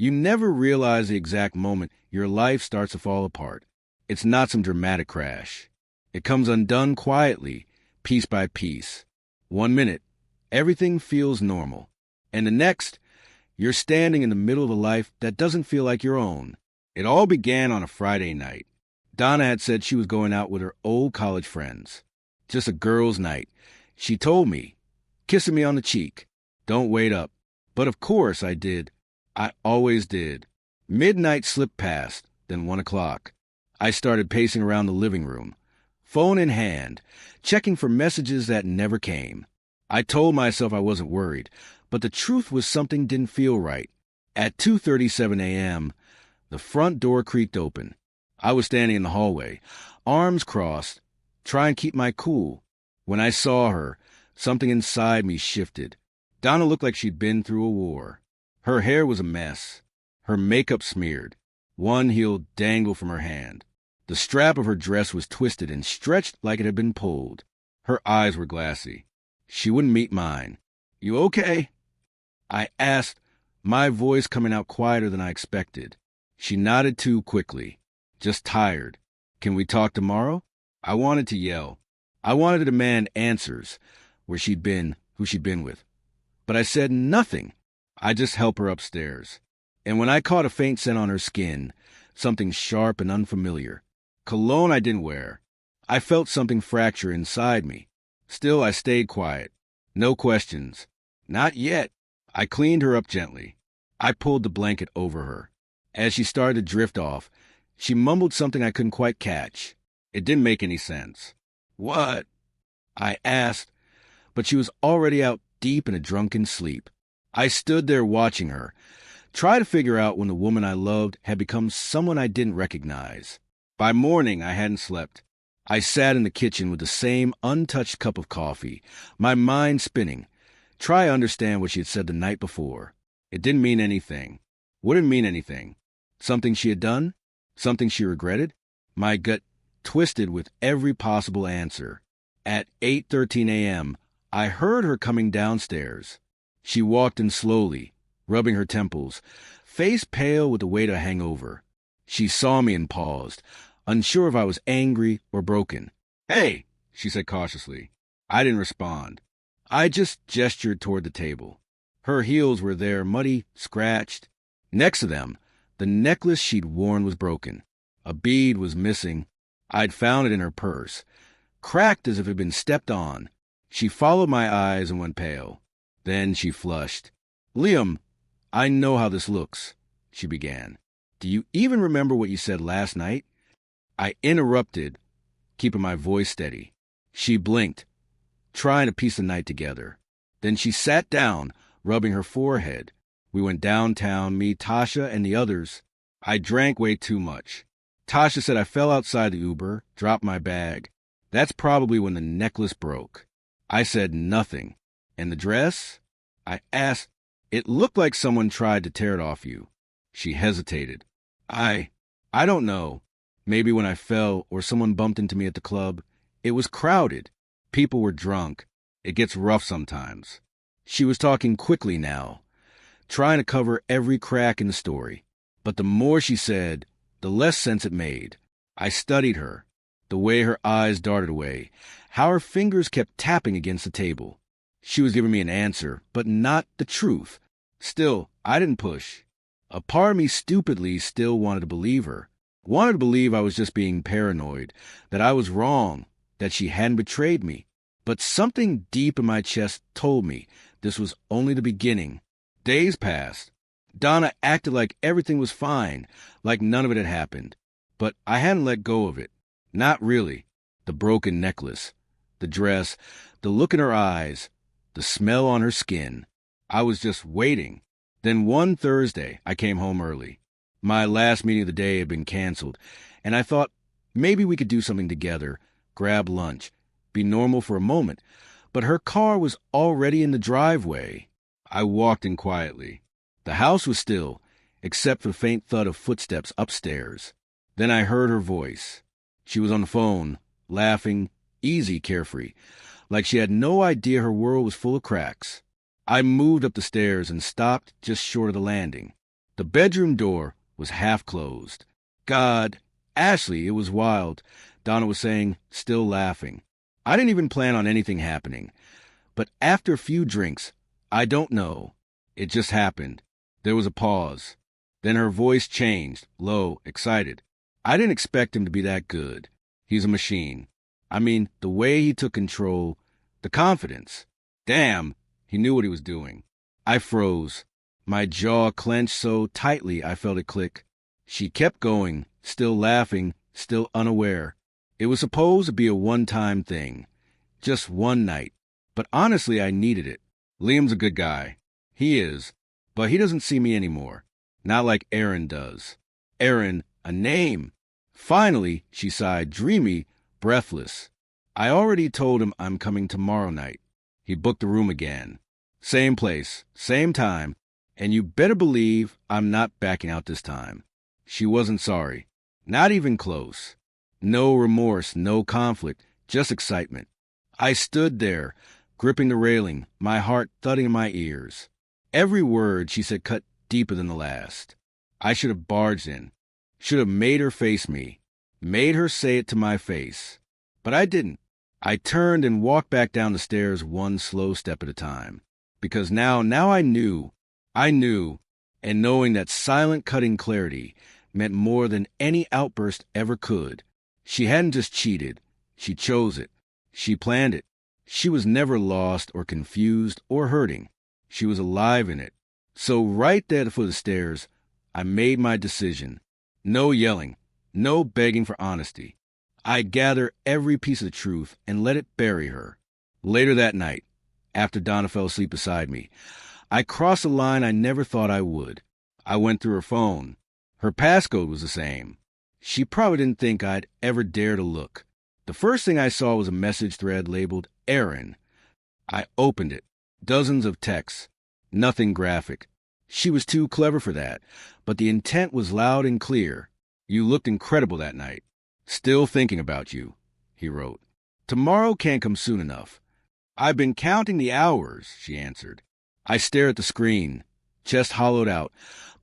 You never realize the exact moment your life starts to fall apart. It's not some dramatic crash. It comes undone quietly, piece by piece. 1 minute, everything feels normal. And the next, you're standing in the middle of a life that doesn't feel like your own. It all began on a Friday night. Donna had said she was going out with her old college friends. Just a girls' night. She told me, kissing me on the cheek, "Don't wait up." But of course I did. I always did. Midnight slipped past, then 1 o'clock. I started pacing around the living room, phone in hand, checking for messages that never came. I told myself I wasn't worried, but the truth was something didn't feel right. At 2:37 a.m., the front door creaked open. I was standing in the hallway, arms crossed, trying to keep my cool. When I saw her, something inside me shifted. Donna looked like she'd been through a war. Her hair was a mess, her makeup smeared. One heel dangled from her hand. The strap of her dress was twisted and stretched like it had been pulled. Her eyes were glassy. She wouldn't meet mine. "You okay?" I asked, my voice coming out quieter than I expected. She nodded too quickly. "Just tired. Can we talk tomorrow?" I wanted to yell. I wanted to demand answers, where she'd been, who she'd been with. But I said nothing. I just helped her upstairs. And when I caught a faint scent on her skin, something sharp and unfamiliar, cologne I didn't wear, I felt something fracture inside me. Still, I stayed quiet. No questions. Not yet. I cleaned her up gently. I pulled the blanket over her. As she started to drift off, she mumbled something I couldn't quite catch. It didn't make any sense. "What?" I asked, but she was already out deep in a drunken sleep. I stood there watching her, try to figure out when the woman I loved had become someone I didn't recognize. By morning, I hadn't slept. I sat in the kitchen with the same untouched cup of coffee, my mind spinning, try to understand what she had said the night before. It didn't mean anything. Wouldn't mean anything. Something she had done? Something she regretted? My gut twisted with every possible answer. At 8:13 a.m., I heard her coming downstairs. She walked in slowly, rubbing her temples, face pale with the weight of a hangover. She saw me and paused, unsure if I was angry or broken. "Hey," she said cautiously. I didn't respond. I just gestured toward the table. Her heels were there, muddy, scratched. Next to them, the necklace she'd worn was broken. A bead was missing. I'd found it in her purse, cracked as if it had been stepped on. She followed my eyes and went pale. Then she flushed. "Liam, I know how this looks," she began. "Do you even remember what you said last night?" I interrupted, keeping my voice steady. She blinked, trying to piece the night together. Then she sat down, rubbing her forehead. We went downtown, me, Tasha, and the others. I drank way too much. Tasha said I fell outside the Uber, dropped my bag. That's probably when the necklace broke. I said nothing. "And the dress?" I asked. "It looked like someone tried to tear it off you." She hesitated. I don't know. Maybe when I fell or someone bumped into me at the club. It was crowded. People were drunk. It gets rough sometimes." She was talking quickly now, trying to cover every crack in the story. But the more she said, the less sense it made. I studied her, the way her eyes darted away, how her fingers kept tapping against the table. She was giving me an answer, but not the truth. Still, I didn't push. A part of me stupidly still wanted to believe her. Wanted to believe I was just being paranoid, that I was wrong, that she hadn't betrayed me. But something deep in my chest told me this was only the beginning. Days passed. Donna acted like everything was fine, like none of it had happened. But I hadn't let go of it. Not really. The broken necklace, the dress, the look in her eyes, the smell on her skin. I was just waiting. Then one Thursday, I came home early. My last meeting of the day had been canceled, and I thought maybe we could do something together, grab lunch, be normal for a moment. But her car was already in the driveway. I walked in quietly. The house was still, except for the faint thud of footsteps upstairs. Then I heard her voice. She was on the phone, laughing, easy, carefree, like she had no idea her world was full of cracks. I moved up the stairs and stopped just short of the landing. The bedroom door was half closed. God, Ashley, it was wild, Donna was saying, still laughing. I didn't even plan on anything happening. But after a few drinks, I don't know. It just happened. There was a pause. Then her voice changed, low, excited. I didn't expect him to be that good. He's a machine. I mean, the way he took control, the confidence. Damn, he knew what he was doing. I froze. My jaw clenched so tightly I felt it click. She kept going, still laughing, still unaware. It was supposed to be a one-time thing. Just one night. But honestly, I needed it. Liam's a good guy. He is. But he doesn't see me anymore. Not like Aaron does. Aaron, a name. Finally, she sighed, dreamy, breathless. I already told him I'm coming tomorrow night. He booked the room again. Same place, same time, and you better believe I'm not backing out this time. She wasn't sorry. Not even close. No remorse, no conflict, just excitement. I stood there, gripping the railing, my heart thudding in my ears. Every word she said cut deeper than the last. I should have barged in. Should have made her face me. Made her say it to my face. But I didn't. I turned and walked back down the stairs one slow step at a time. Because now I knew. I knew. And knowing that silent cutting clarity meant more than any outburst ever could. She hadn't just cheated. She chose it. She planned it. She was never lost or confused or hurting. She was alive in it. So right there at the foot of the stairs, I made my decision. No yelling. No begging for honesty. I gather every piece of the truth and let it bury her. Later that night, after Donna fell asleep beside me, I crossed a line I never thought I would. I went through her phone. Her passcode was the same. She probably didn't think I'd ever dare to look. The first thing I saw was a message thread labeled Aaron. I opened it. Dozens of texts. Nothing graphic. She was too clever for that, but the intent was loud and clear. You looked incredible that night. Still thinking about you, he wrote. Tomorrow can't come soon enough. I've been counting the hours, she answered. I stared at the screen, chest hollowed out,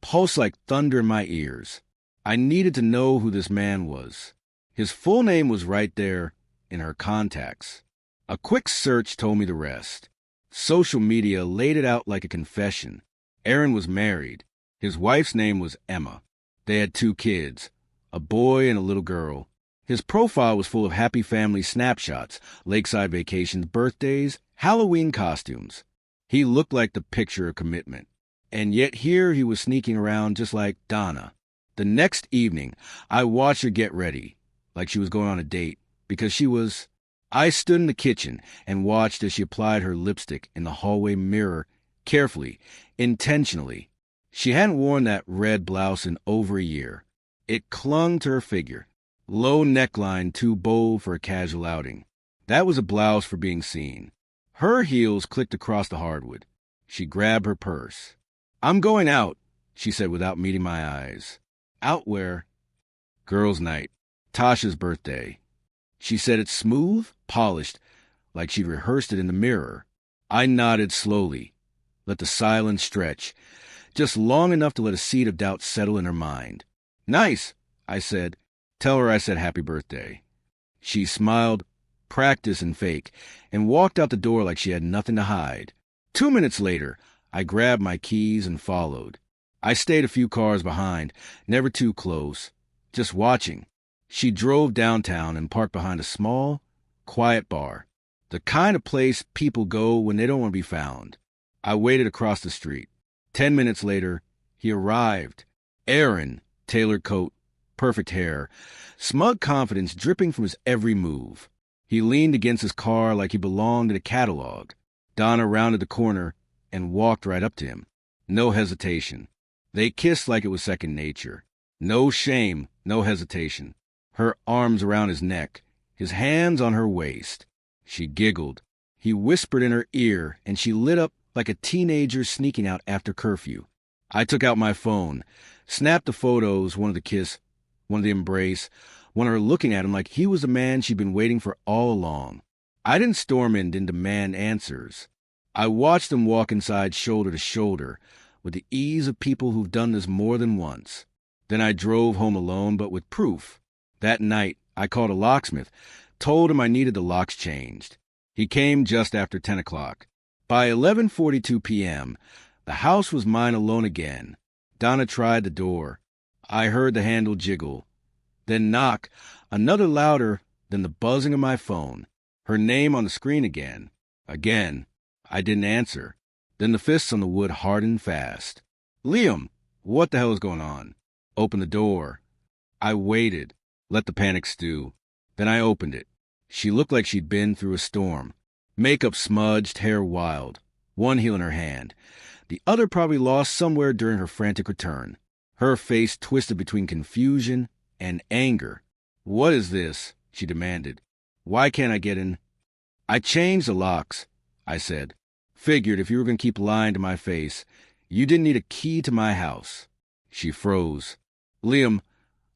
pulse like thunder in my ears. I needed to know who this man was. His full name was right there in her contacts. A quick search told me the rest. Social media laid it out like a confession. Aaron was married. His wife's name was Emma. They had 2 kids, a boy and a little girl. His profile was full of happy family snapshots, lakeside vacations, birthdays, Halloween costumes. He looked like the picture of commitment. And yet here he was sneaking around just like Donna. The next evening, I watched her get ready, like she was going on a date, because she was... I stood in the kitchen and watched as she applied her lipstick in the hallway mirror, carefully, intentionally. She hadn't worn that red blouse in over a year. It clung to her figure. Low neckline, too bold for a casual outing. That was a blouse for being seen. Her heels clicked across the hardwood. She grabbed her purse. I'm going out, she said without meeting my eyes. Out where? Girls' night. Tasha's birthday. She said it smooth, polished, like she'd rehearsed it in the mirror. I nodded slowly, let the silence stretch, just long enough to let a seed of doubt settle in her mind. Nice, I said. Tell her I said happy birthday. She smiled, practice and fake, and walked out the door like she had nothing to hide. 2 minutes later, I grabbed my keys and followed. I stayed a few cars behind, never too close, just watching. She drove downtown and parked behind a small, quiet bar, the kind of place people go when they don't want to be found. I waited across the street. 10 minutes later, he arrived. Aaron, tailored coat, perfect hair, smug confidence dripping from his every move. He leaned against his car like he belonged in a catalog. Donna rounded the corner and walked right up to him. No hesitation. They kissed like it was second nature. No shame, no hesitation. Her arms around his neck, his hands on her waist. She giggled. He whispered in her ear, and she lit up like a teenager sneaking out after curfew. I took out my phone, snapped the photos, one of the kiss, one of the embrace, one of her looking at him like he was the man she'd been waiting for all along. I didn't storm in, didn't demand answers. I watched them walk inside shoulder to shoulder, with the ease of people who've done this more than once. Then I drove home alone, but with proof. That night, I called a locksmith, told him I needed the locks changed. He came just after 10 o'clock. By 11:42 p.m., the house was mine alone again. Donna tried the door. I heard the handle jiggle. Then knock, another louder than the buzzing of my phone. Her name on the screen again. Again. I didn't answer. Then the fists on the wood hardened fast. Liam, what the hell is going on? Open the door. I waited, let the panic stew. Then I opened it. She looked like she'd been through a storm. Makeup smudged, hair wild. One heel in her hand. The other probably lost somewhere during her frantic return. Her face twisted between confusion and anger. What is this? She demanded. Why can't I get in? I changed the locks, I said. Figured if you were going to keep lying to my face, you didn't need a key to my house. She froze. Liam,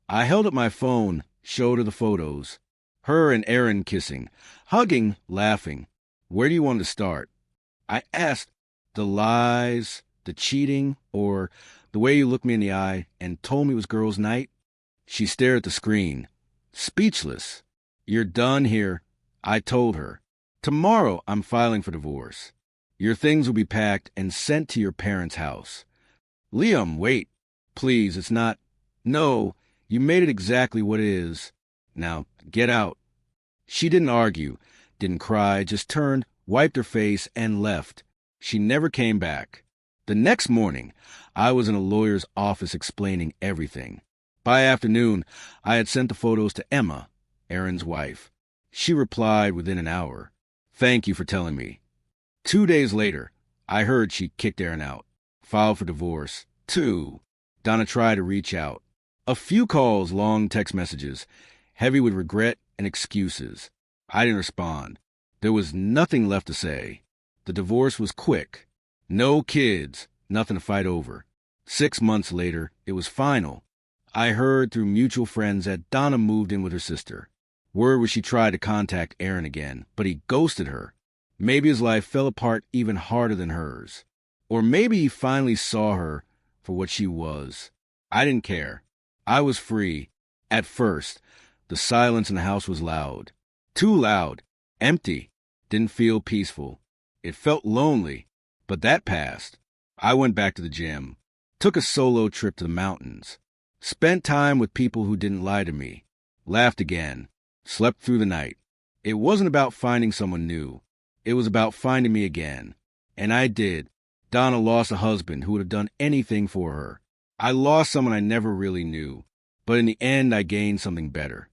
I held up my phone, showed her the photos. Her and Aaron kissing, hugging, laughing. Where do you want to start? I asked, the lies, the cheating, or the way you looked me in the eye and told me it was girls' night? She stared at the screen, speechless. You're done here, I told her. Tomorrow I'm filing for divorce. Your things will be packed and sent to your parents' house. Liam, wait. Please, it's not. No, you made it exactly what it is. Now, get out. She didn't argue, didn't cry, just turned, wiped her face, and left. She never came back. The next morning, I was in a lawyer's office explaining everything. By afternoon, I had sent the photos to Emma, Aaron's wife. She replied within an hour. Thank you for telling me. 2 days later, I heard she kicked Aaron out, filed for divorce. 2. Donna tried to reach out. A few calls, long text messages, heavy with regret and excuses. I didn't respond. There was nothing left to say. The divorce was quick. No kids, nothing to fight over. 6 months later, it was final. I heard through mutual friends that Donna moved in with her sister. Word was she tried to contact Aaron again, but he ghosted her. Maybe his life fell apart even harder than hers. Or maybe he finally saw her for what she was. I didn't care. I was free. At first, the silence in the house was loud. Too loud. Empty. Didn't feel peaceful. It felt lonely. But that passed. I went back to the gym. Took a solo trip to the mountains. Spent time with people who didn't lie to me. Laughed again. Slept through the night. It wasn't about finding someone new. It was about finding me again. And I did. Donna lost a husband who would have done anything for her. I lost someone I never really knew. But in the end, I gained something better.